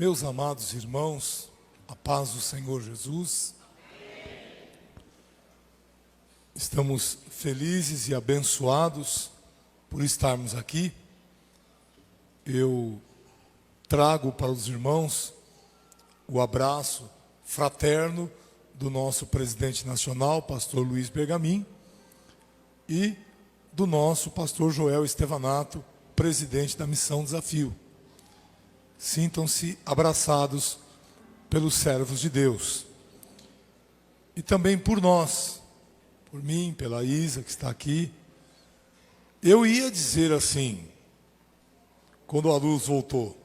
Meus amados irmãos, a paz do Senhor Jesus. Estamos felizes e abençoados por estarmos aqui. Eu trago para os irmãos o abraço fraterno do nosso presidente nacional, pastor Luiz Bergamin, e do nosso pastor Joel Estevanato, presidente da Missão Desafio. Sintam-se abraçados pelos servos de Deus. E também por nós, por mim, pela Isa que está aqui. Eu ia dizer assim, quando a luz voltou,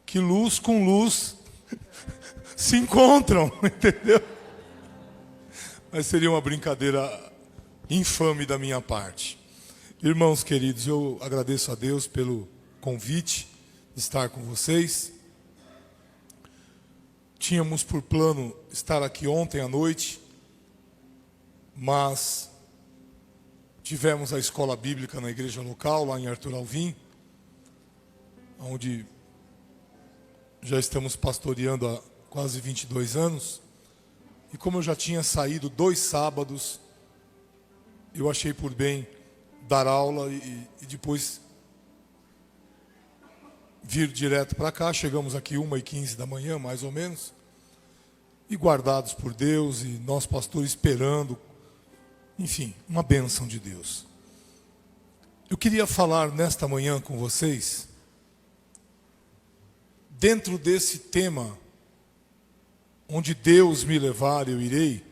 que luz com luz se encontram, entendeu? Mas seria uma brincadeira infame da minha parte. Irmãos queridos, eu agradeço a Deus pelo convite de estar com vocês. Tínhamos por plano estar aqui ontem à noite, mas tivemos a escola bíblica na igreja local, lá em Arthur Alvim, onde já estamos pastoreando há quase 22 anos. E como eu já tinha saído 2 sábados, eu achei por bem dar aula e depois vir direto para cá. Chegamos aqui 1h15 da manhã, mais ou menos, e guardados por Deus, e nós pastores esperando, enfim, uma bênção de Deus. Eu queria falar nesta manhã com vocês, dentro desse tema, onde Deus me levar, eu irei.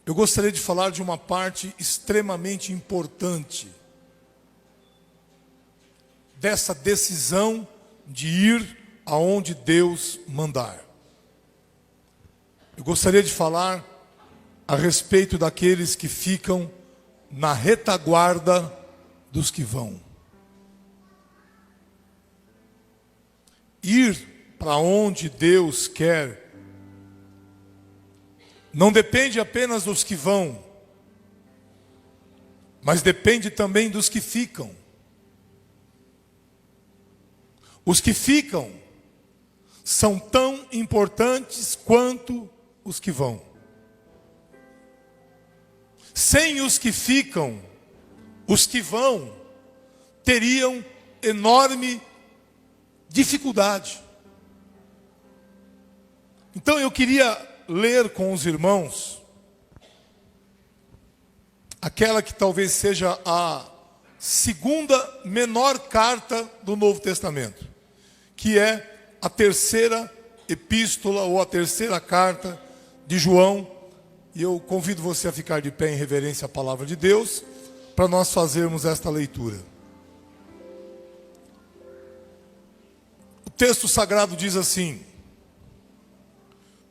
Eu gostaria de falar de uma parte extremamente importante dessa decisão de ir aonde Deus mandar. Eu gostaria de falar a respeito daqueles que ficam na retaguarda dos que vão. Ir para onde Deus quer não depende apenas dos que vão, mas depende também dos que ficam. Os que ficam são tão importantes quanto os que vão. Sem os que ficam, os que vão teriam enorme dificuldade. Então eu queria ler com os irmãos aquela que talvez seja a segunda menor carta do Novo Testamento, que é a terceira epístola ou a terceira carta de João. E eu convido você a ficar de pé em reverência à palavra de Deus, para nós fazermos esta leitura. O texto sagrado diz assim,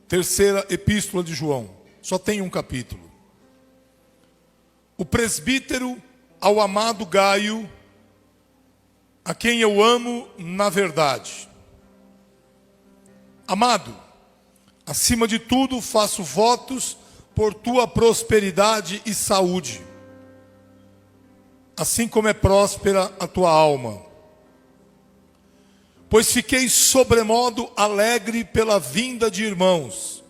terceira epístola de João, só tem um capítulo. O presbítero ao amado Gaio, a quem eu amo na verdade. Amado, acima de tudo faço votos por tua prosperidade e saúde, assim como é próspera a tua alma. Pois fiquei sobremodo alegre pela vinda de irmãos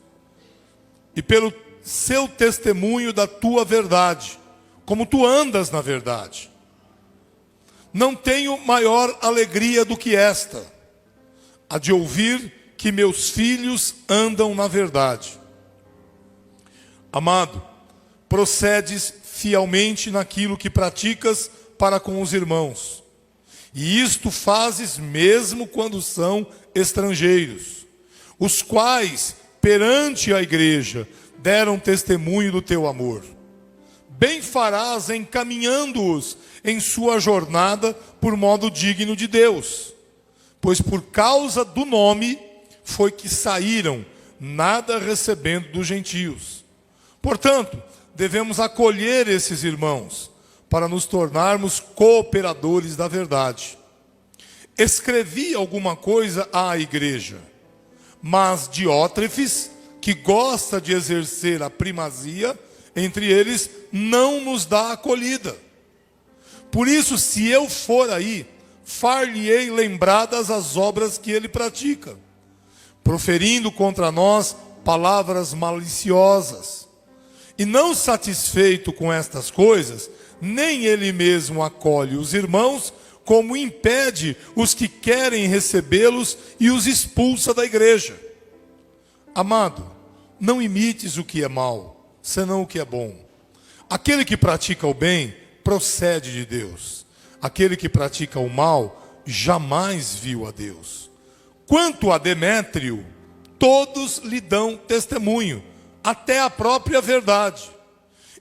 e pelo seu testemunho da tua verdade, como tu andas na verdade. Não tenho maior alegria do que esta, a de ouvir que meus filhos andam na verdade. Amado, procedes fielmente naquilo que praticas para com os irmãos. E isto fazes mesmo quando são estrangeiros, os quais, perante a igreja, deram testemunho do teu amor. Bem farás encaminhando-os em sua jornada por modo digno de Deus, pois por causa do nome foi que saíram, nada recebendo dos gentios. Portanto, devemos acolher esses irmãos, para nos tornarmos cooperadores da verdade. Escrevi alguma coisa à igreja, mas Diótrefes, que gosta de exercer a primazia entre eles, não nos dá acolhida. Por isso, se eu for aí, far-lhe-ei lembradas as obras que ele pratica, proferindo contra nós palavras maliciosas. E não satisfeito com estas coisas, nem ele mesmo acolhe os irmãos, como impede os que querem recebê-los e os expulsa da igreja. Amado, não imites o que é mal, senão o que é bom. Aquele que pratica o bem procede de Deus. Aquele que pratica o mal jamais viu a Deus. Quanto a Demétrio, todos lhe dão testemunho, até a própria verdade.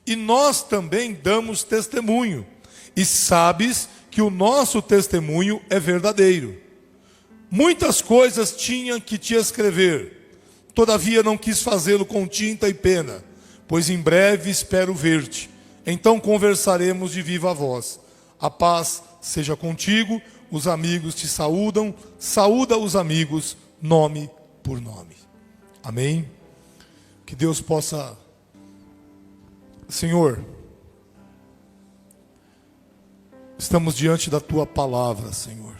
E nós também damos testemunho. E sabes que o nosso testemunho é verdadeiro. Muitas coisas tinha que te escrever, todavia não quis fazê-lo com tinta e pena, pois em breve espero ver-te. Então conversaremos de viva voz. A paz seja contigo, os amigos te saúdam, saúda os amigos, nome por nome. Amém? Que Deus possa... Senhor, estamos diante da Tua palavra, Senhor.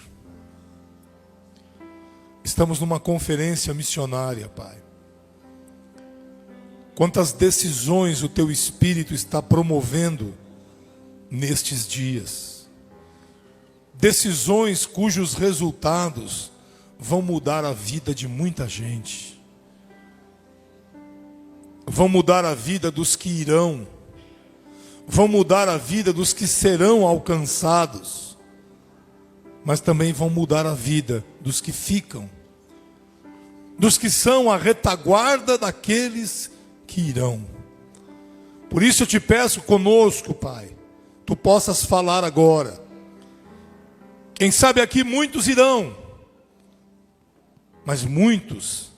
Estamos numa conferência missionária, Pai. Quantas decisões o Teu Espírito está promovendo nestes dias. Decisões cujos resultados vão mudar a vida de muita gente. Vão mudar a vida dos que irão. Vão mudar a vida dos que serão alcançados. Mas também vão mudar a vida dos que ficam. Dos que são a retaguarda daqueles que irão. Por isso eu te peço conosco, Pai, Tu possas falar agora. Quem sabe aqui muitos irão, mas muitos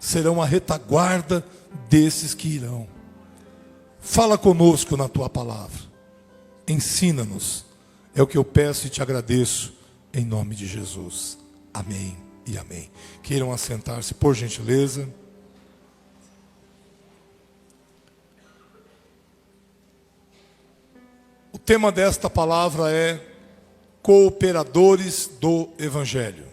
serão a retaguarda desses que irão. Fala conosco na Tua palavra. Ensina-nos. É o que eu peço e te agradeço em nome de Jesus. Amém e amém. Queiram assentar-se, por gentileza. O tema desta palavra é cooperadores do Evangelho.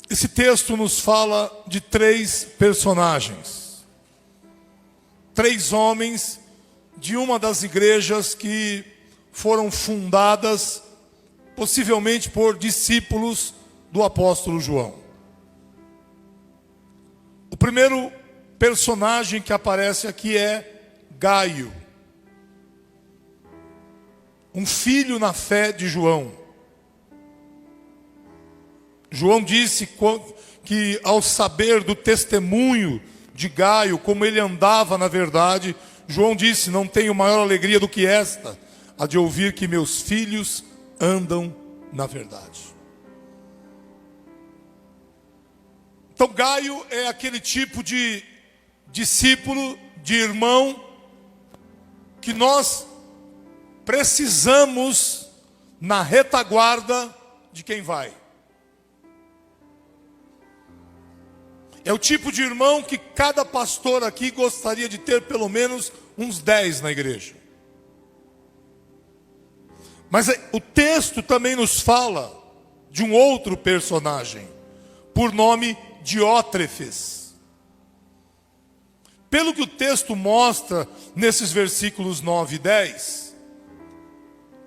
Esse texto nos fala de 3 personagens. 3 homens de uma das igrejas que foram fundadas possivelmente por discípulos do apóstolo João. O primeiro personagem que aparece aqui é Gaio, um filho na fé de João. João disse que ao saber do testemunho de Gaio, como ele andava na verdade, João disse: não tenho maior alegria do que esta, a de ouvir que meus filhos andam na verdade. Então Gaio é aquele tipo de discípulo, de irmão, que nós precisamos na retaguarda de quem vai. É o tipo de irmão que cada pastor aqui gostaria de ter pelo menos uns 10 na igreja. Mas o texto também nos fala de um outro personagem, por nome Diótrefes. Pelo que o texto mostra nesses versículos 9 e 10,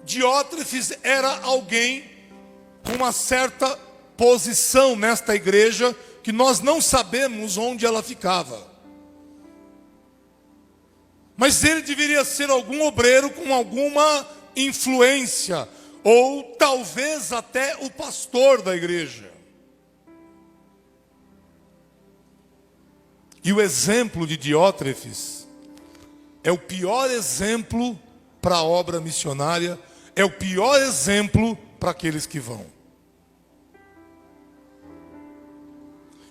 Diótrefes era alguém com uma certa posição nesta igreja que nós não sabemos onde ela ficava. Mas ele deveria ser algum obreiro com alguma influência, ou talvez até o pastor da igreja. E o exemplo de Diótrefes é o pior exemplo para a obra missionária, é o pior exemplo para aqueles que vão.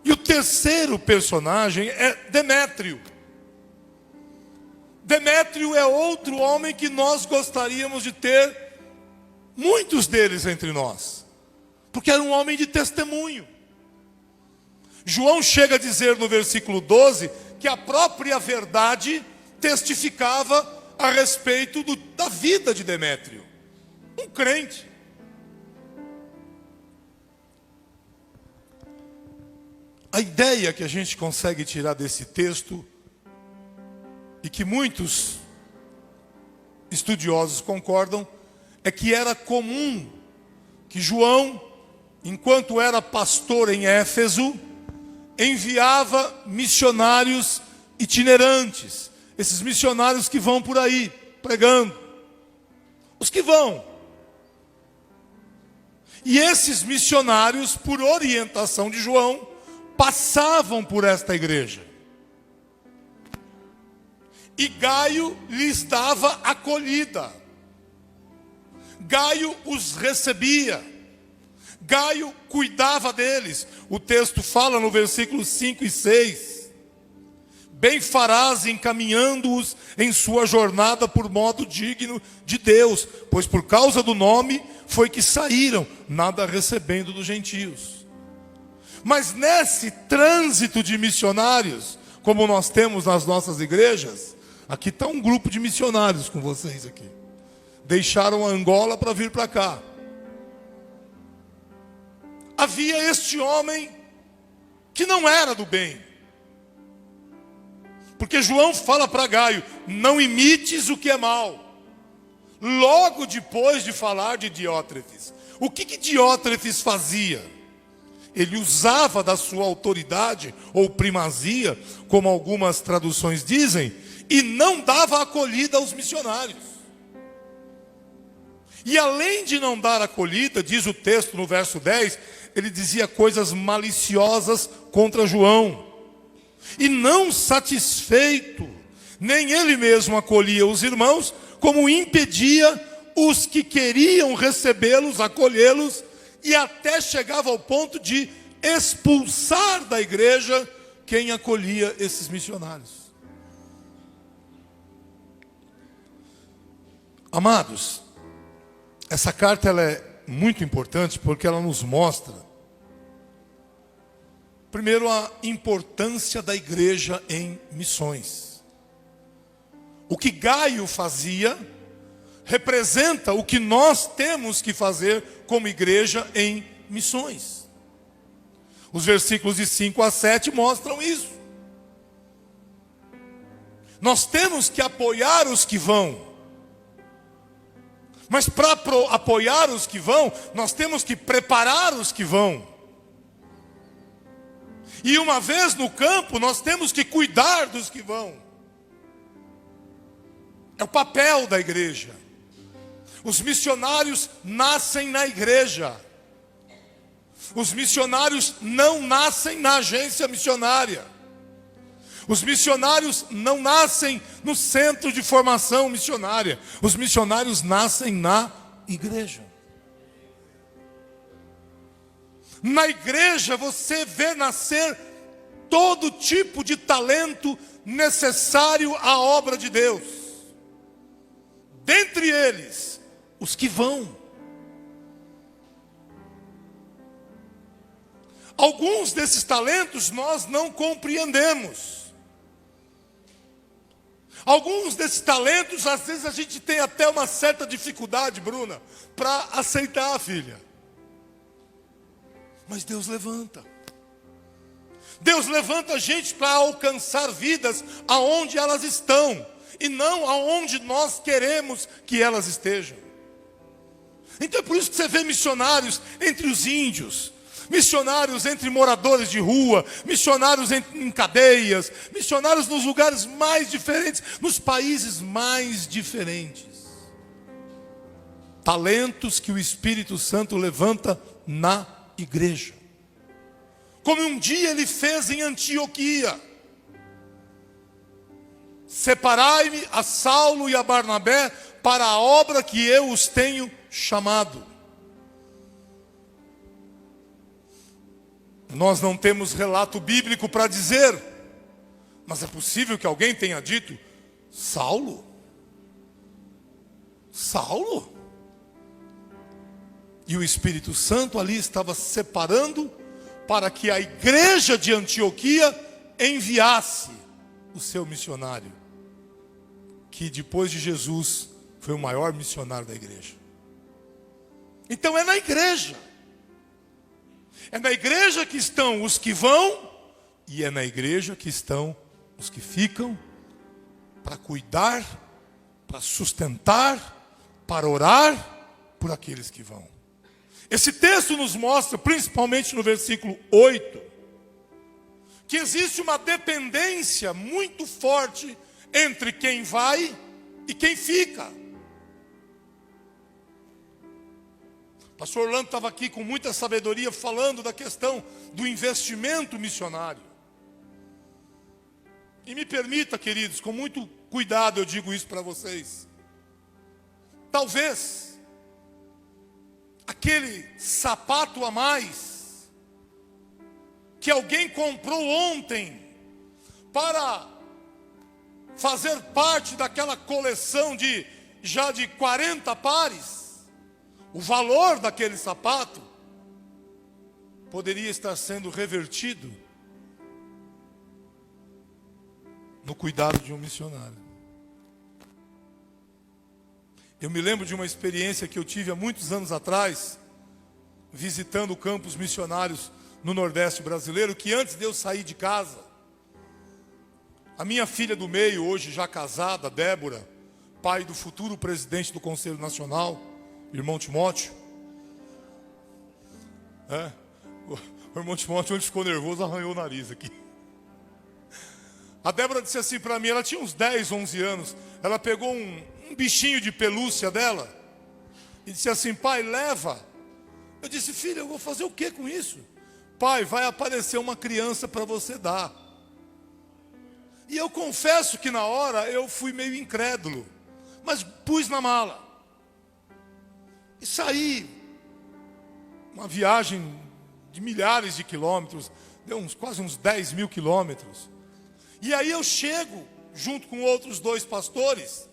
E o terceiro personagem é Demétrio. Demétrio é outro homem que nós gostaríamos de ter, muitos deles entre nós, porque era um homem de testemunho. João chega a dizer no versículo 12 que a própria verdade testificava a respeito da vida de Demétrio. um crente. A ideia que a gente consegue tirar desse texto, e que muitos estudiosos concordam, é que era comum que João, enquanto era pastor em Éfeso, enviava missionários itinerantes. Esses missionários que vão por aí, pregando. Os que vão. E esses missionários, por orientação de João, passavam por esta igreja. E Gaio lhes dava acolhida. Gaio os recebia. Gaio cuidava deles. O texto fala no versículo 5 e 6. Bem farás encaminhando-os em sua jornada por modo digno de Deus, pois por causa do nome foi que saíram, nada recebendo dos gentios. Mas nesse trânsito de missionários, como nós temos nas nossas igrejas, aqui está um grupo de missionários com vocês aqui. Deixaram a Angola para vir para cá. Havia este homem que não era do bem. Porque João fala para Gaio, não imites o que é mal. Logo depois de falar de Diótrefes. O que Diótrefes fazia? Ele usava da sua autoridade, ou primazia, como algumas traduções dizem, e não dava acolhida aos missionários. E além de não dar acolhida, diz o texto no verso 10, ele dizia coisas maliciosas contra João. E não satisfeito, nem ele mesmo acolhia os irmãos, como impedia os que queriam recebê-los, acolhê-los, e até chegava ao ponto de expulsar da igreja quem acolhia esses missionários. Amados, essa carta ela é muito importante porque ela nos mostra, primeiro, a importância da igreja em missões. O que Gaio fazia representa o que nós temos que fazer como igreja em missões. Os versículos de 5 a 7 mostram isso. Nós temos que apoiar os que vão. Mas para apoiar os que vão, nós temos que preparar os que vão. E uma vez no campo, nós temos que cuidar dos que vão. É o papel da igreja. Os missionários nascem na igreja. Os missionários não nascem na agência missionária. Os missionários não nascem no centro de formação missionária. Os missionários nascem na igreja. Na igreja você vê nascer todo tipo de talento necessário à obra de Deus. Dentre eles, os que vão. Alguns desses talentos nós não compreendemos. Alguns desses talentos, às vezes a gente tem até uma certa dificuldade, Bruna, para aceitar, filha. Mas Deus levanta. Deus levanta a gente para alcançar vidas aonde elas estão, e não aonde nós queremos que elas estejam. Então é por isso que você vê missionários entre os índios, missionários entre moradores de rua, missionários em cadeias, missionários nos lugares mais diferentes, nos países mais diferentes. Talentos que o Espírito Santo levanta na igreja. Como um dia ele fez em Antioquia. Separai-me a Saulo e a Barnabé para a obra que eu os tenho chamado. Nós não temos relato bíblico para dizer, mas é possível que alguém tenha dito, Saulo? Saulo? E o Espírito Santo ali estava separando para que a igreja de Antioquia enviasse o seu missionário, que depois de Jesus foi o maior missionário da igreja. Então é na igreja. É na igreja que estão os que vão, e é na igreja que estão os que ficam para cuidar, para sustentar, para orar por aqueles que vão. Esse texto nos mostra, principalmente no versículo 8, que existe uma dependência muito forte entre quem vai e quem fica. O pastor Orlando estava aqui com muita sabedoria falando da questão do investimento missionário. E me permita, queridos, com muito cuidado eu digo isso para vocês. Talvez aquele sapato a mais que alguém comprou ontem para fazer parte daquela coleção de 40 pares, o valor daquele sapato poderia estar sendo revertido no cuidado de um missionário. Eu me lembro de uma experiência que eu tive há muitos anos atrás, visitando campos missionários no Nordeste brasileiro, que antes de eu sair de casa, a minha filha do meio, hoje já casada, Débora, pai do futuro presidente do Conselho Nacional, irmão Timóteo. O irmão Timóteo, onde ficou nervoso, arranhou o nariz aqui. A Débora disse assim para mim, ela tinha uns 10, 11 anos, ela pegou um bichinho de pelúcia dela e disse assim: pai, leva. Eu disse: filha, eu vou fazer o que com isso? Pai, vai aparecer uma criança para você dar. E eu confesso que na hora eu fui meio incrédulo, mas pus na mala e saí. Uma viagem de milhares de quilômetros, deu quase uns 10 mil quilômetros. E aí eu chego, junto com outros 2 pastores,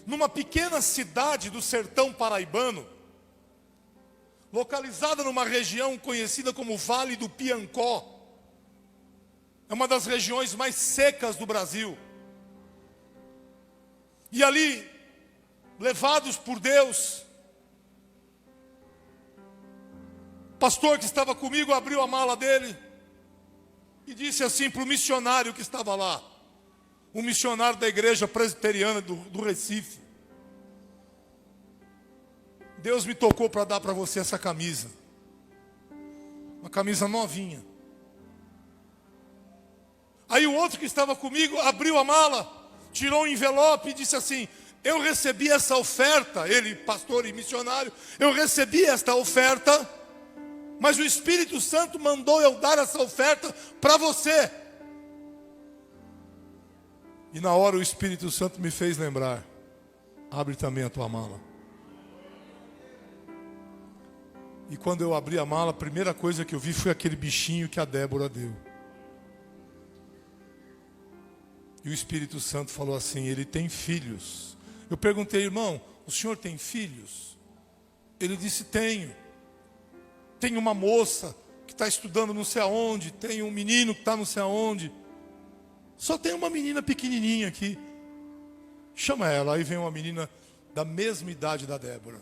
numa pequena cidade do sertão paraibano, localizada numa região conhecida como Vale do Piancó. É uma das regiões mais secas do Brasil. E ali, levados por Deus, o pastor que estava comigo abriu a mala dele e disse assim para o missionário que estava lá, um missionário da igreja presbiteriana do Recife: Deus me tocou para dar para você essa camisa. Uma camisa novinha. Aí o outro que estava comigo abriu a mala, tirou um envelope e disse assim: eu recebi essa oferta, ele, pastor e missionário, eu recebi esta oferta, mas o Espírito Santo mandou eu dar essa oferta para você. E na hora o Espírito Santo me fez lembrar: abre também a tua mala. E quando eu abri a mala, a primeira coisa que eu vi foi aquele bichinho que a Débora deu. E o Espírito Santo falou assim: ele tem filhos. Eu perguntei: irmão, o senhor tem filhos? Ele disse: tenho. Tem uma moça que está estudando não sei aonde, tem um menino que está não sei aonde. Só tem uma menina pequenininha aqui. Chama ela. Aí vem uma menina da mesma idade da Débora.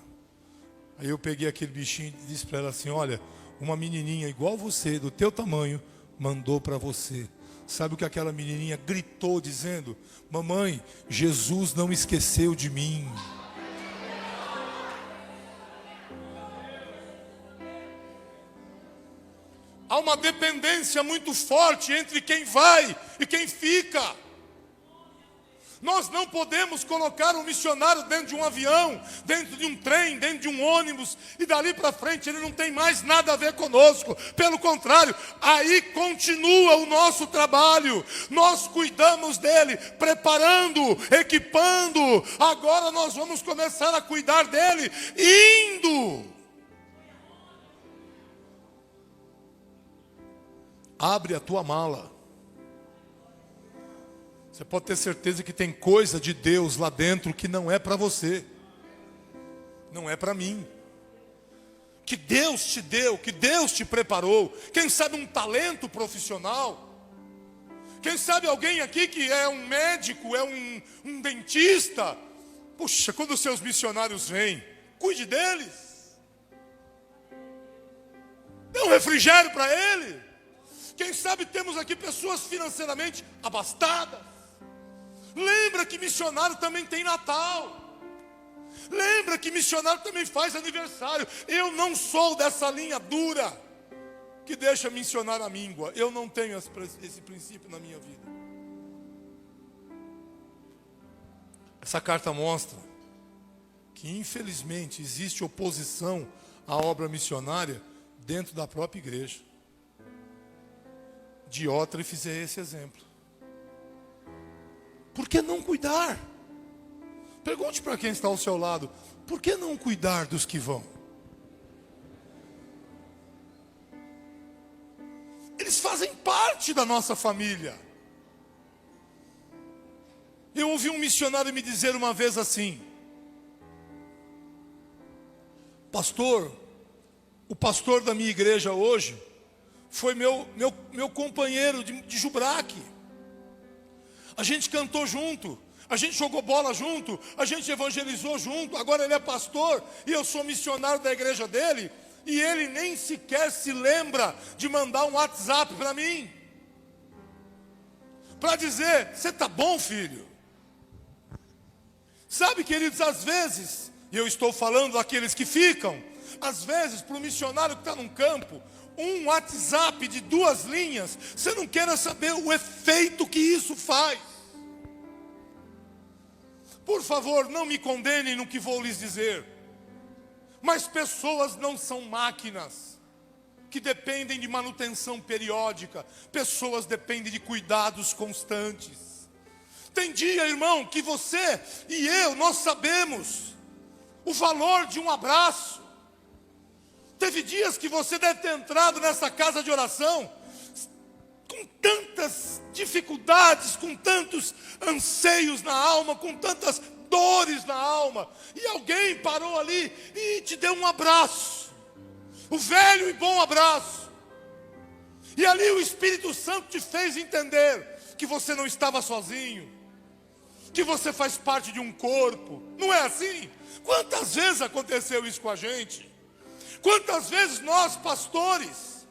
Aí eu peguei aquele bichinho e disse para ela assim: olha, uma menininha igual você, do teu tamanho, mandou para você. Sabe o que aquela menininha gritou dizendo? Mamãe, Jesus não esqueceu de mim. Há uma dependência muito forte entre quem vai e quem fica. Nós não podemos colocar um missionário dentro de um avião, dentro de um trem, dentro de um ônibus, e dali para frente ele não tem mais nada a ver conosco. Pelo contrário, aí continua o nosso trabalho. Nós cuidamos dele, preparando, equipando. Agora nós vamos começar a cuidar dele, indo. Abre a tua mala. Você pode ter certeza que tem coisa de Deus lá dentro que não é para você, não é para mim, que Deus te deu, que Deus te preparou. Quem sabe um talento profissional, quem sabe alguém aqui que é um médico, é um dentista. Puxa, quando os seus missionários vêm, cuide deles, Dê um refrigério para ele. Quem sabe temos aqui pessoas financeiramente abastadas. Lembra que missionário também tem Natal. Lembra que missionário também faz aniversário. Eu não sou dessa linha dura que deixa missionário à míngua. Eu não tenho esse princípio na minha vida. Essa carta mostra que infelizmente existe oposição à obra missionária dentro da própria igreja. Diótrefes é esse exemplo. Por que não cuidar? Pergunte para quem está ao seu lado: por que não cuidar dos que vão? Eles fazem parte da nossa família. Eu ouvi um missionário me dizer uma vez assim: pastor, o pastor da minha igreja hoje foi meu companheiro de Jubraque. A gente cantou junto, a gente jogou bola junto, a gente evangelizou junto. Agora ele é pastor e eu sou missionário da igreja dele, e ele nem sequer se lembra de mandar um WhatsApp para mim, para dizer: você está bom, filho? Sabe, queridos, às vezes, e eu estou falando daqueles que ficam, às vezes para o missionário que está num campo, um WhatsApp de 2 linhas, você não queira saber o efeito que isso faz. Por favor, não me condenem no que vou lhes dizer, mas pessoas não são máquinas que dependem de manutenção periódica. Pessoas dependem de cuidados constantes. Tem dia, irmão, que você e eu, nós sabemos o valor de um abraço. Teve dias que você deve ter entrado nessa casa de oração com tantas dificuldades, com tantos anseios na alma, com tantas dores na alma, e alguém parou ali e te deu um abraço, o velho e bom abraço. E ali o Espírito Santo te fez entender que você não estava sozinho, que você faz parte de um corpo. Não é assim? Quantas vezes aconteceu isso com a gente? Quantas vezes nós, pastores,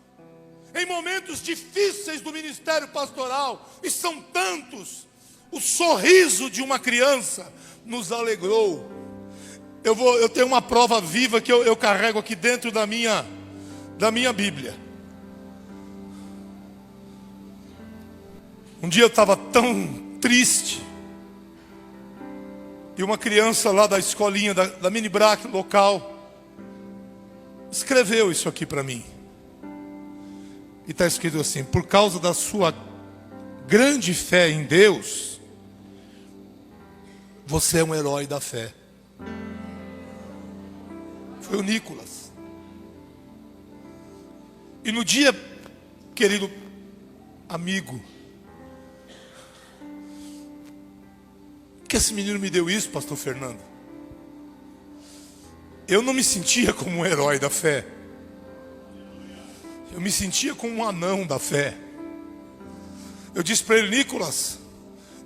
em momentos difíceis do ministério pastoral, e são tantos, o sorriso de uma criança nos alegrou. Eu tenho uma prova viva que eu carrego aqui dentro da minha Bíblia. Um dia eu estava tão triste, e uma criança lá da escolinha, da Mini Brac local, escreveu isso aqui para mim. E está escrito assim: por causa da sua grande fé em Deus, você é um herói da fé. Foi o Nicolas. E no dia, querido amigo, que esse menino me deu isso, pastor Fernando, eu não me sentia como um herói da fé. Eu me sentia como um anão da fé. Eu disse para ele: Nicolas,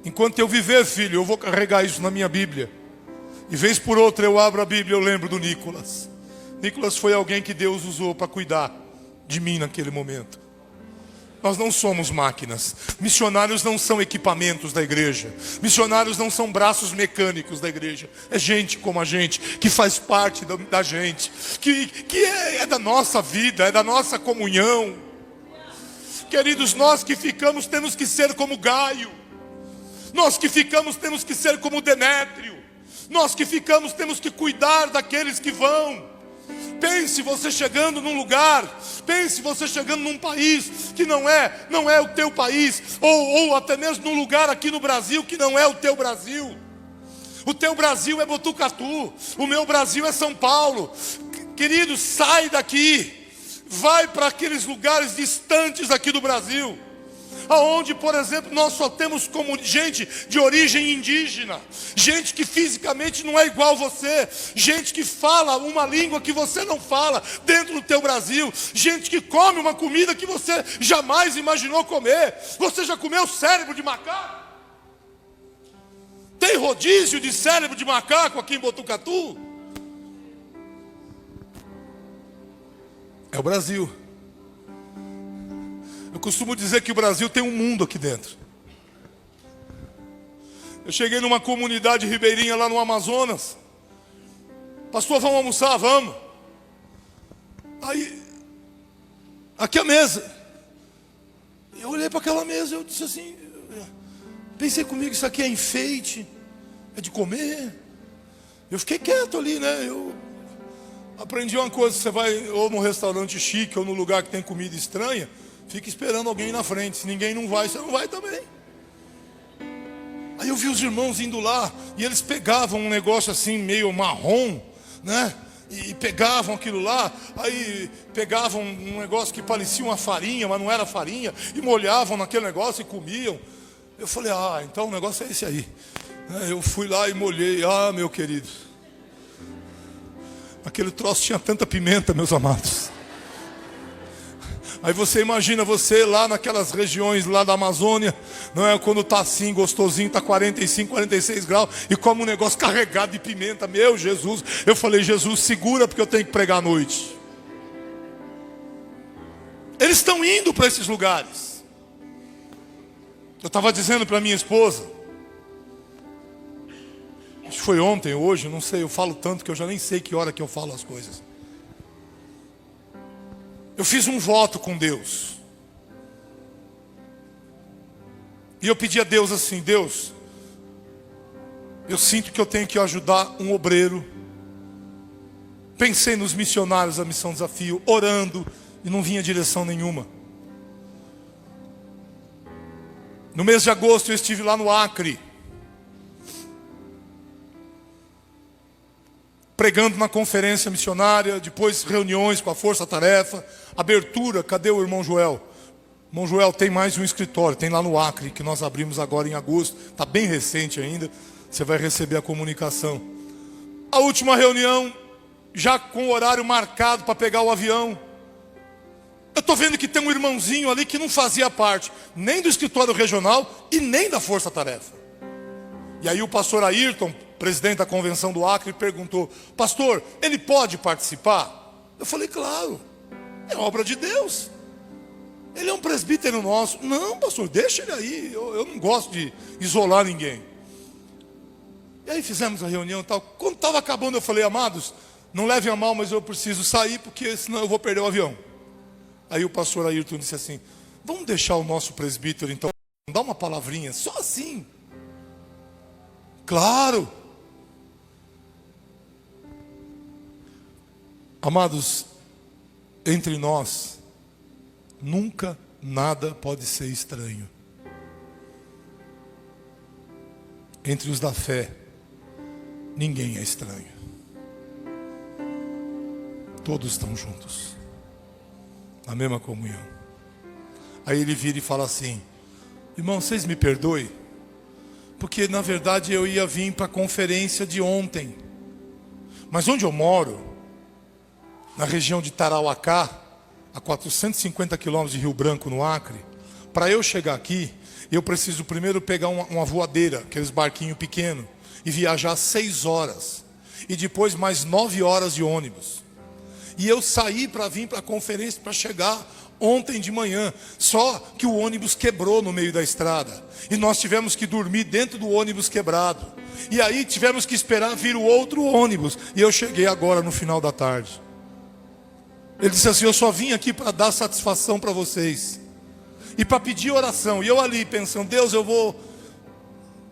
enquanto eu viver, filho, eu vou carregar isso na minha Bíblia. E vez por outra eu abro a Bíblia, eu lembro do Nicolas. Nicolas foi alguém que Deus usou para cuidar de mim naquele momento. Nós não somos máquinas. Missionários não são equipamentos da igreja. Missionários não são braços mecânicos da igreja. É gente como a gente, que faz parte da gente, que é da nossa vida, é da nossa comunhão. Queridos, nós que ficamos temos que ser como Gaio. Nós que ficamos temos que ser como Demétrio. Nós que ficamos temos que cuidar daqueles que vão. Pense você chegando num lugar, pense você chegando num país que não é o teu país, ou até mesmo num lugar aqui no Brasil que não é o teu Brasil. O teu Brasil é Botucatu, o meu Brasil é São Paulo. Querido, sai daqui, vai para aqueles lugares distantes aqui do Brasil, aonde, por exemplo, nós só temos como gente de origem indígena, gente que fisicamente não é igual a você, gente que fala uma língua que você não fala dentro do teu Brasil, gente que come uma comida que você jamais imaginou comer. Você já comeu cérebro de macaco? Tem rodízio de cérebro de macaco aqui em Botucatu? É o Brasil. Eu costumo dizer que o Brasil tem um mundo aqui dentro. Eu cheguei numa comunidade ribeirinha lá no Amazonas. Pastor, vamos almoçar? Vamos. Aí, aqui a mesa. Eu olhei para aquela mesa e eu disse assim, pensei comigo, isso aqui é enfeite, é de comer. Eu fiquei quieto ali, né? Eu aprendi uma coisa, você vai ou num restaurante chique ou num lugar que tem comida estranha, fica esperando alguém na frente. Se ninguém não vai, você não vai também. Aí eu vi os irmãos indo lá, e eles pegavam um negócio assim, meio marrom, né? E pegavam aquilo lá, aí pegavam um negócio que parecia uma farinha, mas não era farinha, e molhavam naquele negócio e comiam. Eu falei, então o negócio é esse aí. Eu fui lá e molhei, meu querido. Aquele troço tinha tanta pimenta, meus amados. Aí você imagina você lá naquelas regiões lá da Amazônia, não é? Quando está assim, gostosinho, está 45, 46 graus, e come um negócio carregado de pimenta. Meu Jesus, eu falei, Jesus, segura porque eu tenho que pregar à noite. Eles estão indo para esses lugares. Eu estava dizendo para minha esposa, acho que foi ontem, hoje, não sei, eu falo tanto que eu já nem sei que hora que eu falo as coisas. Eu fiz um voto com Deus. E eu pedi a Deus assim, Deus, eu sinto que eu tenho que ajudar um obreiro. Pensei nos missionários da Missão Desafio, orando, e não vinha direção nenhuma. No mês de agosto eu estive lá no Acre, pregando na conferência missionária, depois reuniões com a Força Tarefa, abertura, cadê o irmão Joel? O irmão Joel tem mais um escritório, tem lá no Acre, que nós abrimos agora em agosto, está bem recente ainda, você vai receber a comunicação. A última reunião, já com o horário marcado para pegar o avião, eu estou vendo que tem um irmãozinho ali que não fazia parte, nem do escritório regional e nem da Força Tarefa. E aí o pastor Ayrton, presidente da convenção do Acre, perguntou, pastor, ele pode participar? Eu falei, claro, é obra de Deus. Ele é um presbítero nosso. Não, pastor, deixa ele aí, eu não gosto de isolar ninguém. E aí fizemos a reunião e tal. Quando estava acabando eu falei, amados, não levem a mal, mas eu preciso sair, porque senão eu vou perder o avião. Aí o pastor Ayrton disse assim, vamos deixar o nosso presbítero então, dar uma palavrinha, só assim. Claro. Amados, entre nós, nunca nada pode ser estranho. Entre os da fé, ninguém é estranho. Todos estão juntos, na mesma comunhão. Aí ele vira e fala assim, irmão, vocês me perdoem, porque na verdade eu ia vir para a conferência de ontem, mas onde eu moro, na região de Tarauacá, a 450 quilômetros de Rio Branco, no Acre, para eu chegar aqui, eu preciso primeiro pegar uma voadeira, aqueles barquinhos pequenos, e viajar 6 horas, e depois mais 9 horas de ônibus. E eu saí para vir para a conferência, para chegar ontem de manhã, só que o ônibus quebrou no meio da estrada, e nós tivemos que dormir dentro do ônibus quebrado, e aí tivemos que esperar vir o outro ônibus, e eu cheguei agora no final da tarde. Ele disse assim, eu só vim aqui para dar satisfação para vocês, e para pedir oração, e eu ali pensando, Deus, eu vou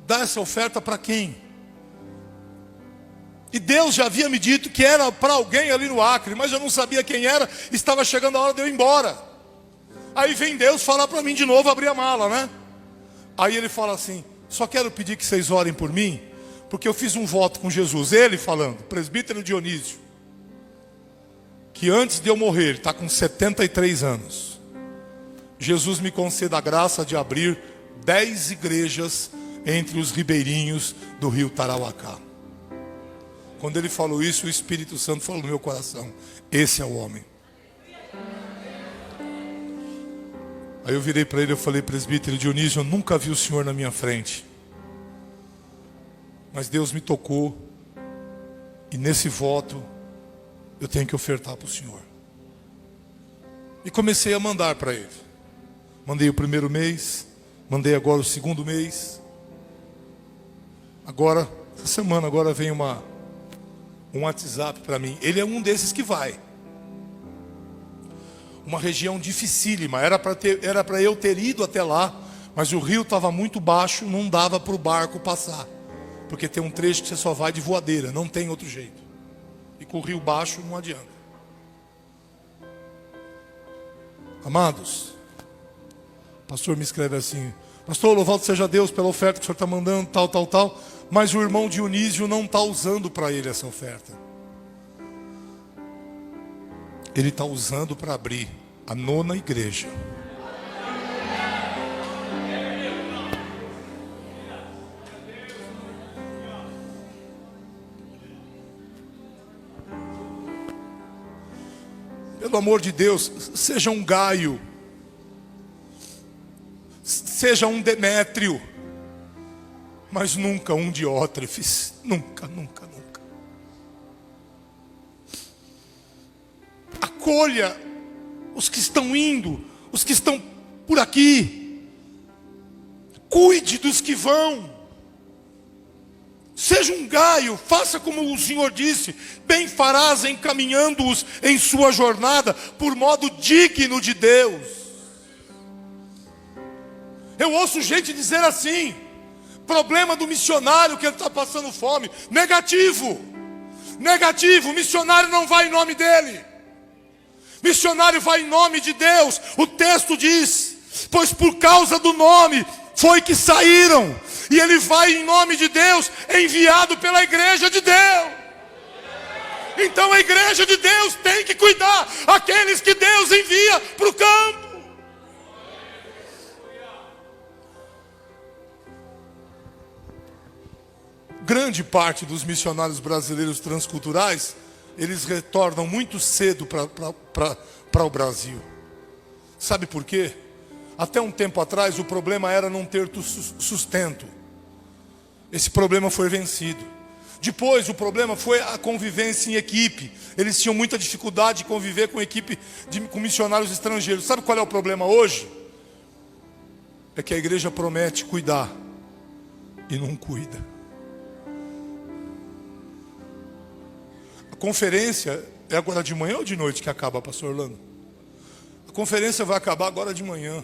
dar essa oferta para quem? E Deus já havia me dito que era para alguém ali no Acre, mas eu não sabia quem era, estava chegando a hora de eu ir embora. Aí vem Deus falar para mim de novo, abrir a mala, né? Aí ele fala assim, só quero pedir que vocês orem por mim, porque eu fiz um voto com Jesus, ele falando, presbítero Dionísio, que antes de eu morrer, está com 73 anos, Jesus me conceda a graça de abrir 10 igrejas entre os ribeirinhos do rio Tarauacá. Quando ele falou isso, o Espírito Santo falou no meu coração, esse é o homem. Aí eu virei para ele, eu falei, presbítero Dionísio, eu nunca vi o senhor na minha frente, mas Deus me tocou, e nesse voto, eu tenho que ofertar para o senhor. E comecei a mandar para ele. Mandei o primeiro mês, mandei agora o segundo mês. Agora, essa semana, agora vem um WhatsApp para mim. Ele é um desses que vai. Uma região dificílima, era para eu ter ido até lá, mas o rio estava muito baixo, não dava para o barco passar. Porque tem um trecho que você só vai de voadeira, não tem outro jeito. E com o rio baixo não adianta. Amados, o pastor me escreve assim: pastor, louvado seja Deus pela oferta que o senhor está mandando, tal. Mas o irmão Dionísio não está usando para ele essa oferta. Ele está usando para abrir a 9ª igreja. Pelo amor de Deus, seja um Gaio, seja um Demétrio, mas nunca um Diótrefes. Nunca. Acolha os que estão indo, os que estão por aqui. Cuide dos que vão. Seja um Gaio, faça como o Senhor disse: bem farás encaminhando-os em sua jornada por modo digno de Deus. Eu ouço gente dizer assim: problema do missionário que ele está passando fome. Negativo, missionário não vai em nome dele. Missionário vai em nome de Deus. O texto diz: pois por causa do nome foi que saíram. E ele vai em nome de Deus, enviado pela igreja de Deus. Então a igreja de Deus tem que cuidar aqueles que Deus envia para o campo. Grande parte dos missionários brasileiros transculturais, eles retornam muito cedo para o Brasil. Sabe por quê? Até um tempo atrás o problema era não ter sustento. Esse problema foi vencido. Depois o problema foi a convivência em equipe. Eles tinham muita dificuldade de conviver com equipe, com missionários estrangeiros. Sabe qual é o problema hoje? É que a igreja promete cuidar e não cuida. A conferência é agora de manhã ou de noite que acaba, pastor Orlando? A conferência vai acabar agora de manhã.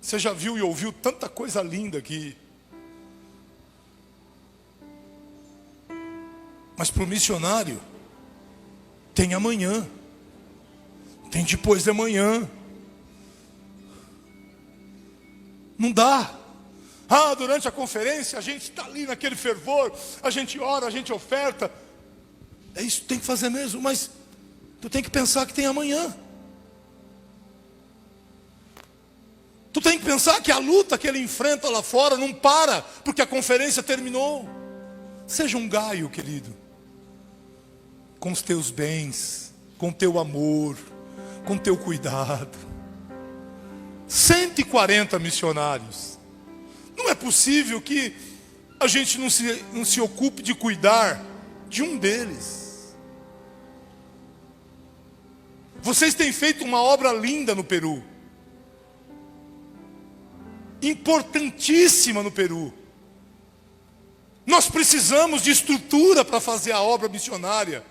Você já viu e ouviu tanta coisa linda aqui. Mas para o missionário, tem amanhã. Tem depois de amanhã. Não dá. Durante a conferência a gente está ali naquele fervor. A gente ora, a gente oferta. É isso que tem que fazer mesmo. Mas tu tem que pensar que tem amanhã. Tu tem que pensar que a luta que ele enfrenta lá fora não para, porque a conferência terminou. Seja um Gaio, querido, com os teus bens, com o teu amor, com o teu cuidado. 140 missionários. Não é possível que a gente não se ocupe de cuidar de um deles. Vocês têm feito uma obra linda no Peru. Importantíssima no Peru. Nós precisamos de estrutura para fazer a obra missionária.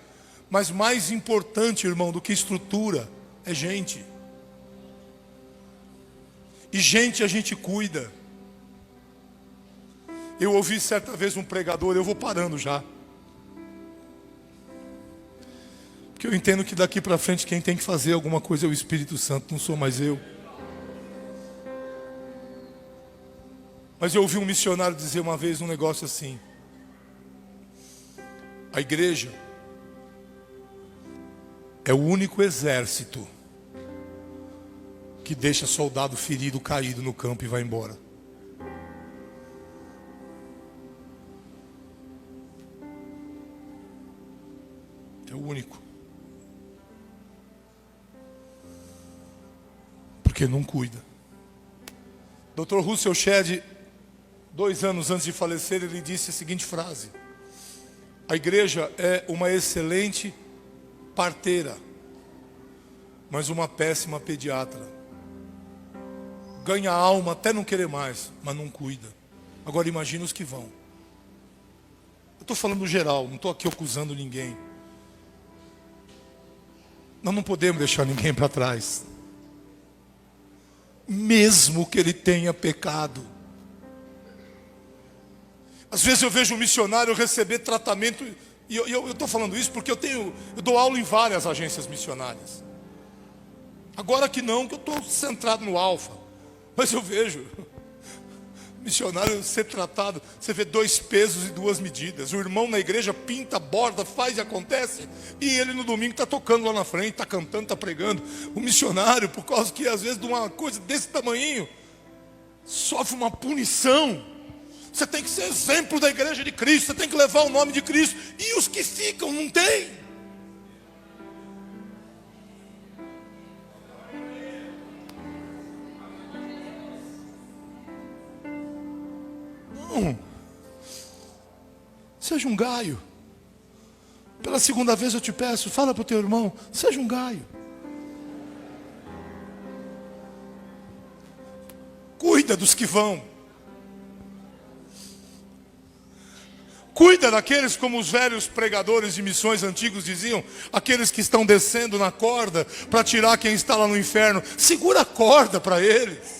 Mas mais importante, irmão, do que estrutura, é gente. E gente a gente cuida. Eu ouvi certa vez um pregador, eu vou parando já. Porque eu entendo que daqui para frente quem tem que fazer alguma coisa é o Espírito Santo, não sou mais eu. Mas eu ouvi um missionário dizer uma vez um negócio assim: a igreja é o único exército que deixa soldado ferido caído no campo e vai embora. É o único. Porque não cuida. Dr. Russell Shedd, 2 anos antes de falecer, ele disse a seguinte frase: a igreja é uma excelente parteira, mas uma péssima pediatra. Ganha alma até não querer mais, mas não cuida. Agora imagina os que vão. Eu estou falando no geral, não estou aqui acusando ninguém. Nós não podemos deixar ninguém para trás. Mesmo que ele tenha pecado. Às vezes eu vejo um missionário receber tratamento, e eu estou falando isso porque eu dou aula em várias agências missionárias. Agora que não, que eu estou centrado no Alfa. Mas eu vejo missionário ser tratado, você vê 2 pesos e 2 medidas. O irmão na igreja pinta, borda, faz e acontece, e ele no domingo está tocando lá na frente, está cantando, está pregando. O missionário, por causa que às vezes de uma coisa desse tamanhinho, sofre uma punição. Você tem que ser exemplo da igreja de Cristo, você tem que levar o nome de Cristo, e os que ficam não tem. Não. Seja um gaio. Pela segunda vez eu te peço, fala para o teu irmão, seja um gaio. Cuida dos que vão. Cuida daqueles, como os velhos pregadores de missões antigos diziam, aqueles que estão descendo na corda para tirar quem está lá no inferno. Segura a corda para eles.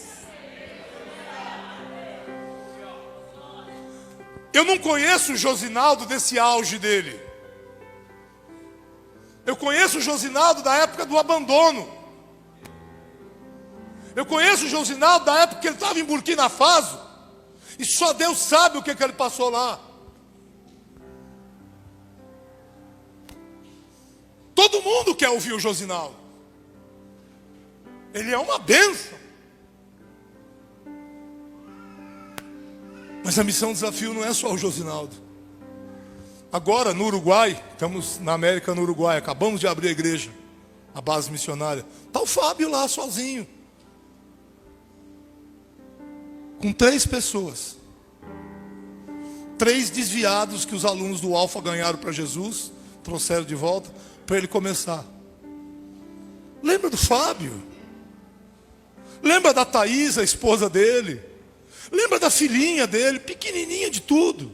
Eu não conheço o Josinaldo desse auge dele. Eu conheço o Josinaldo da época do abandono. Eu conheço o Josinaldo da época que ele estava em Burkina Faso. E só Deus sabe o que ele passou lá. Todo mundo quer ouvir o Josinaldo. Ele é uma bênção. Mas a missão desafio não é só o Josinaldo. Agora no Uruguai, estamos na América, no Uruguai, acabamos de abrir a igreja, a base missionária. Está o Fábio lá sozinho, com 3 pessoas, 3 desviados que os alunos do Alfa ganharam para Jesus, trouxeram de volta, para ele começar. Lembra do Fábio? Lembra da Thaís, a esposa dele? Lembra da filhinha dele, pequenininha de tudo?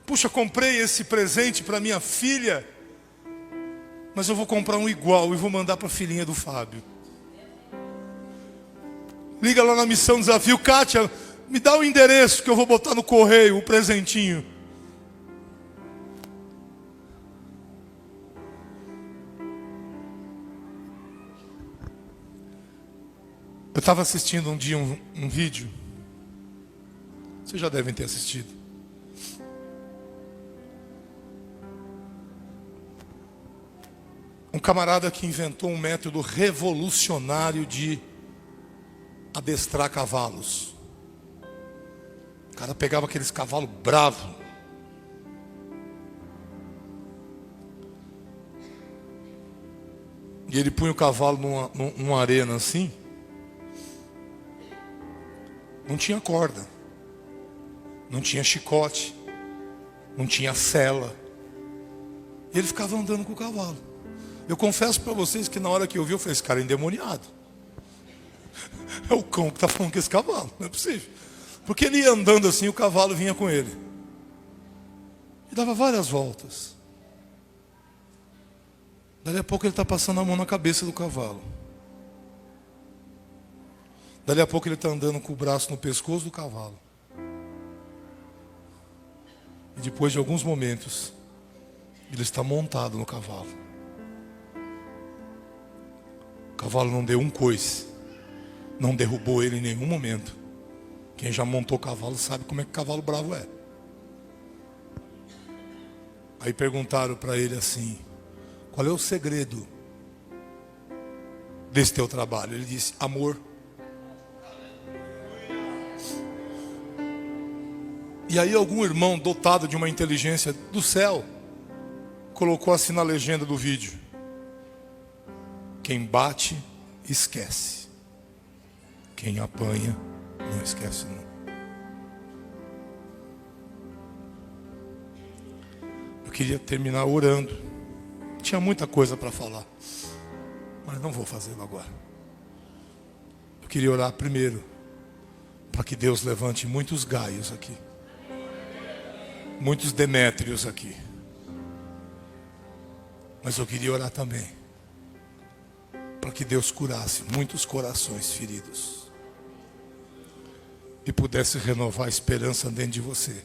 Puxa, comprei esse presente para minha filha, mas eu vou comprar um igual e vou mandar para a filhinha do Fábio. Liga lá na Missão Desafio, Kátia, me dá o endereço que eu vou botar no correio, o presentinho. Eu estava assistindo um dia um vídeo. Vocês já devem ter assistido. Um camarada que inventou um método revolucionário de adestrar cavalos. O cara pegava aqueles cavalos bravos. E ele punha o cavalo numa arena assim. Não tinha corda, não tinha chicote, não tinha sela. E ele ficava andando com o cavalo. Eu confesso para vocês que na hora que eu vi, eu falei, esse cara é endemoniado. É o cão que está falando com esse cavalo, não é possível. Porque ele ia andando assim, o cavalo vinha com ele. E dava várias voltas. Dali a pouco ele está passando a mão na cabeça do cavalo. Dali a pouco ele está andando com o braço no pescoço do cavalo. E depois de alguns momentos, ele está montado no cavalo. O cavalo não deu um coice, não derrubou ele em nenhum momento. Quem já montou cavalo sabe como é que cavalo bravo é. Aí perguntaram para ele assim, qual é o segredo desse teu trabalho? Ele disse, amor. E aí algum irmão dotado de uma inteligência do céu colocou assim na legenda do vídeo: quem bate, esquece. Quem apanha, não esquece não. Eu queria terminar orando. Tinha muita coisa para falar. mas não vou fazê-lo agora. Eu queria orar primeiro para que Deus levante muitos Gaios aqui, muitos Demétrios aqui. Mas eu queria orar também para que Deus curasse muitos corações feridos e pudesse renovar a esperança dentro de você.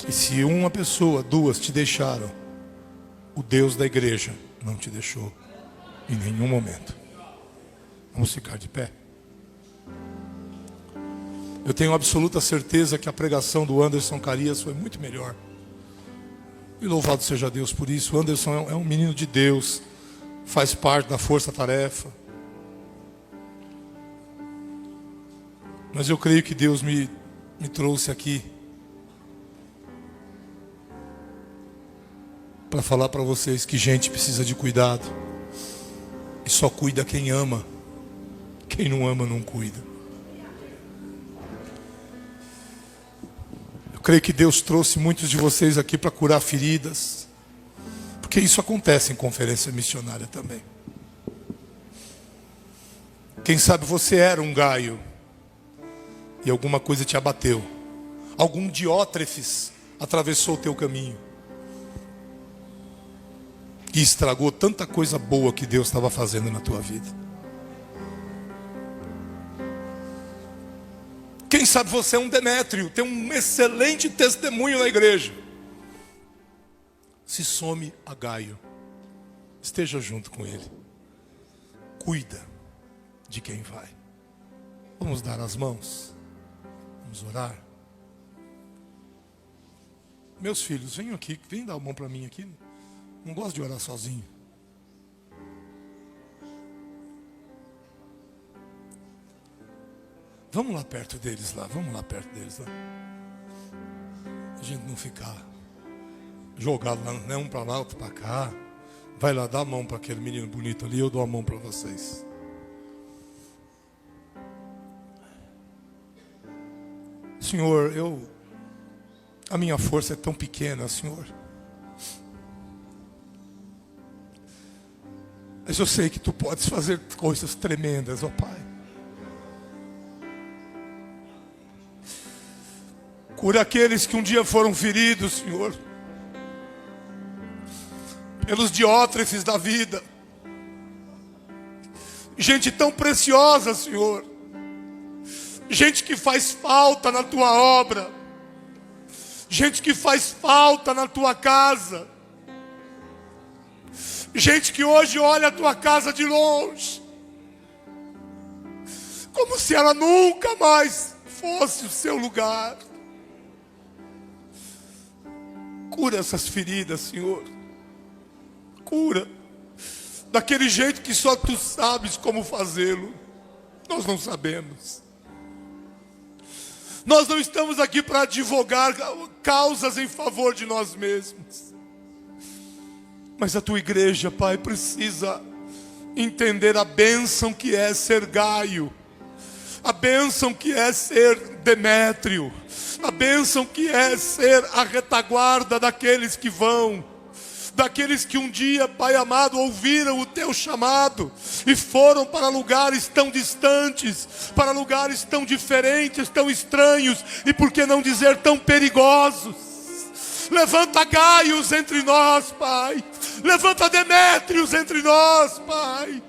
E se uma pessoa, duas te deixaram, o Deus da igreja não te deixou em nenhum momento. Vamos ficar de pé. Eu tenho absoluta certeza que a pregação do Anderson Carias foi muito melhor. E louvado seja Deus por isso. O Anderson é um menino de Deus, faz parte da força-tarefa. Mas eu creio que Deus me trouxe aqui para falar para vocês que gente precisa de cuidado. E só cuida quem ama. Quem não ama não cuida. Eu creio que Deus trouxe muitos de vocês aqui para curar feridas. Porque isso acontece em conferência missionária também. Quem sabe você era um Gaio e alguma coisa te abateu. Algum Diótrefes atravessou o teu caminho e estragou tanta coisa boa que Deus estava fazendo na tua vida. Quem sabe você é um Demétrio, tem um excelente testemunho na igreja. Se some a Gaio, esteja junto com ele. Cuida de quem vai. Vamos dar as mãos. Vamos orar. Meus filhos, venham aqui, vem dar a mão para mim aqui. Não gosto de orar sozinho. Vamos lá perto deles lá, vamos lá perto deles lá. A gente não ficar jogado lá, né, um para lá, outro para cá. Vai lá, dá a mão para aquele menino bonito ali, eu dou a mão para vocês. Senhor, a minha força é tão pequena, Senhor. Mas eu sei que Tu podes fazer coisas tremendas, ó Pai. Cura aqueles que um dia foram feridos, Senhor, pelos Diótrefes da vida. Gente tão preciosa, Senhor. Gente que faz falta na Tua obra. Gente que faz falta na Tua casa. Gente que hoje olha a Tua casa de longe, como se ela nunca mais fosse o seu lugar. Cura essas feridas, Senhor. Cura. Daquele jeito que só Tu sabes como fazê-lo. Nós não sabemos. Nós não estamos aqui para advogar causas em favor de nós mesmos. Mas a Tua igreja, Pai, precisa entender a bênção que é ser Gaio. A bênção que é ser Demétrio. A bênção que é ser a retaguarda daqueles que vão. Daqueles que um dia, Pai amado, ouviram o Teu chamado e foram para lugares tão distantes, para lugares tão diferentes, tão estranhos e, por que não dizer, tão perigosos. Levanta Gaios entre nós, Pai. Levanta Demétrios entre nós, Pai.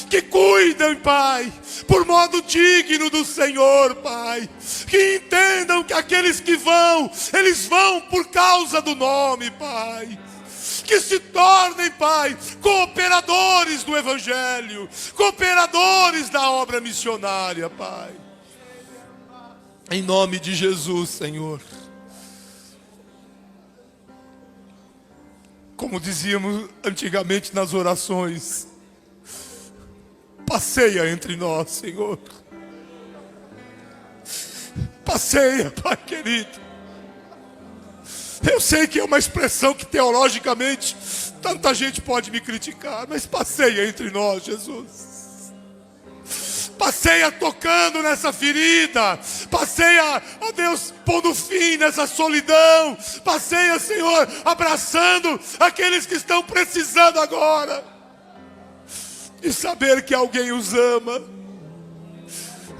Que cuidem, Pai, por modo digno do Senhor, Pai. Que entendam que aqueles que vão, eles vão por causa do nome, Pai. Que se tornem, Pai, cooperadores do Evangelho, cooperadores da obra missionária, Pai. Em nome de Jesus, Senhor. Como dizíamos antigamente nas orações, passeia entre nós, Senhor. Passeia, Pai querido. Eu sei que é uma expressão que teologicamente tanta gente pode me criticar, mas passeia entre nós, Jesus. Passeia tocando nessa ferida. Passeia, ó Deus, pondo fim nessa solidão. Passeia, Senhor, abraçando aqueles que estão precisando agora. e saber que alguém os ama.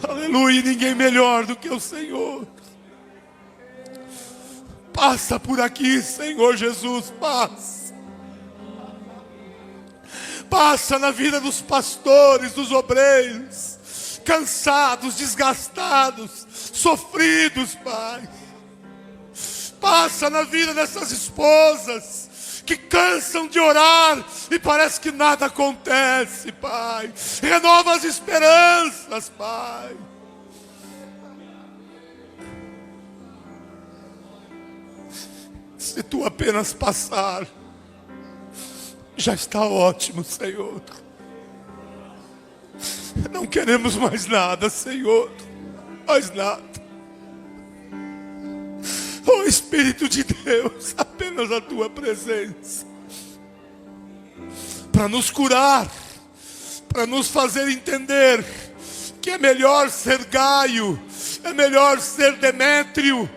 Aleluia, ninguém melhor do que o Senhor. Passa por aqui, Senhor Jesus, passa. Passa na vida dos pastores, dos obreiros, cansados, desgastados, sofridos, Pai. Passa na vida dessas esposas que cansam de orar e parece que nada acontece, Pai. Renova as esperanças, Pai. Se tu apenas passar, já está ótimo, Senhor. Não queremos mais nada, Senhor. Mais nada. Oh Espírito de Deus, apenas a tua presença. Para nos curar, para nos fazer entender que é melhor ser Gaio, é melhor ser Demétrio,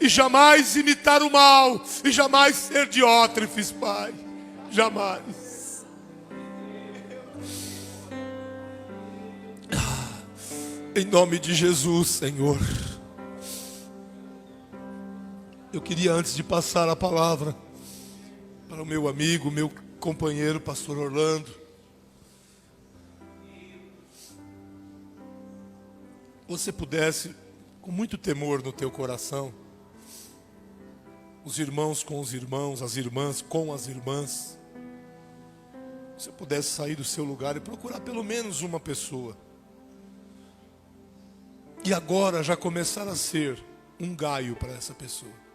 e jamais imitar o mal, e jamais ser Diótrefes, Pai. Jamais. Em nome de Jesus, Senhor. Eu queria, antes de passar a palavra para o meu amigo, meu companheiro, pastor Orlando, você pudesse, com muito temor no teu coração, os irmãos com os irmãos, as irmãs com as irmãs, você pudesse sair do seu lugar e procurar pelo menos uma pessoa, e agora já começar a ser um Gaio para essa pessoa.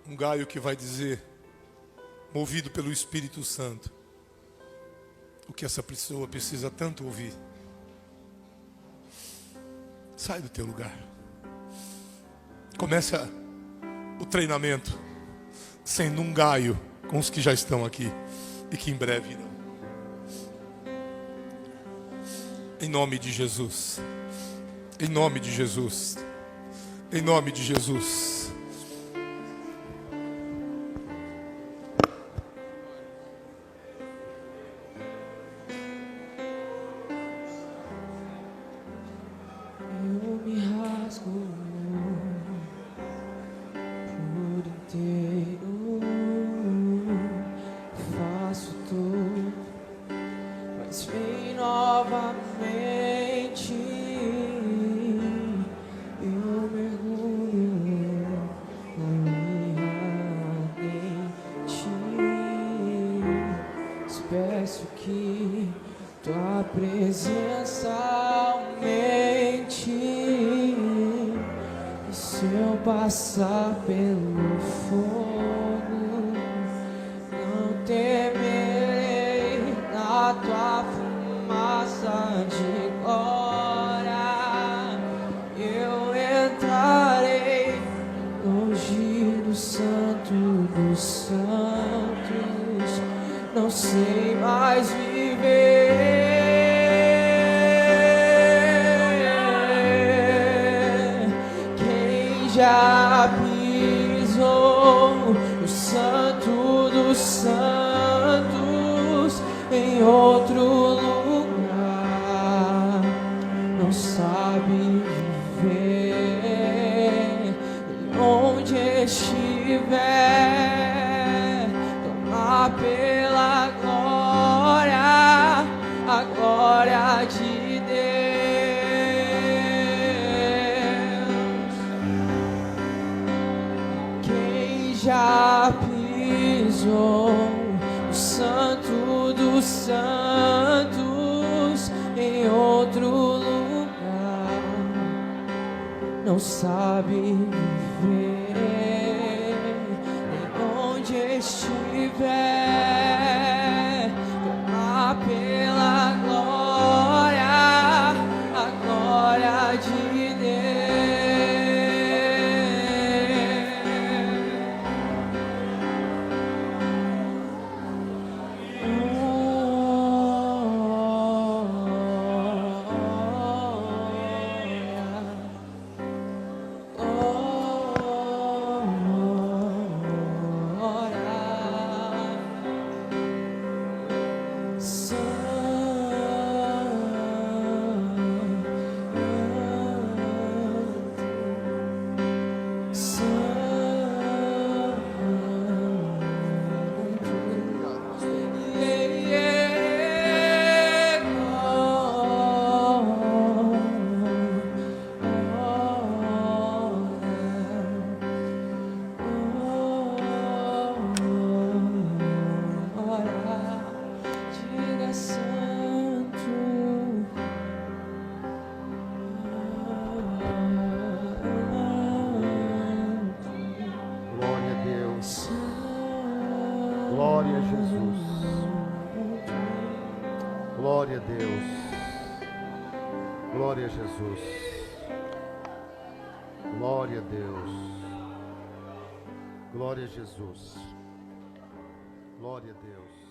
Um Gaio que vai dizer, movido pelo Espírito Santo, o que essa pessoa precisa tanto ouvir. Sai do teu lugar. Comece o treinamento sendo um Gaio com os que já estão aqui e que em breve irão. Em nome de Jesus. Em nome de Jesus. Em nome de Jesus. Peço que tua presença aumente, e se eu passar pelo fogo, não temerei, na tua fumaça de glória eu entrarei, longe do santo dos santos, não sei mais viver. Quem já pisou no santo dos santos em outro lugar não sabe viver. Onde estiver, toma pela glória, a glória de Deus. Quem já pisou no santo dos santos em outro lugar não sabe viver. Onde estiver, toma pela glória, a glória de Deus. Jesus. Glória a Deus. Glória a Jesus. Glória a Deus. Glória a Jesus. Glória a Deus.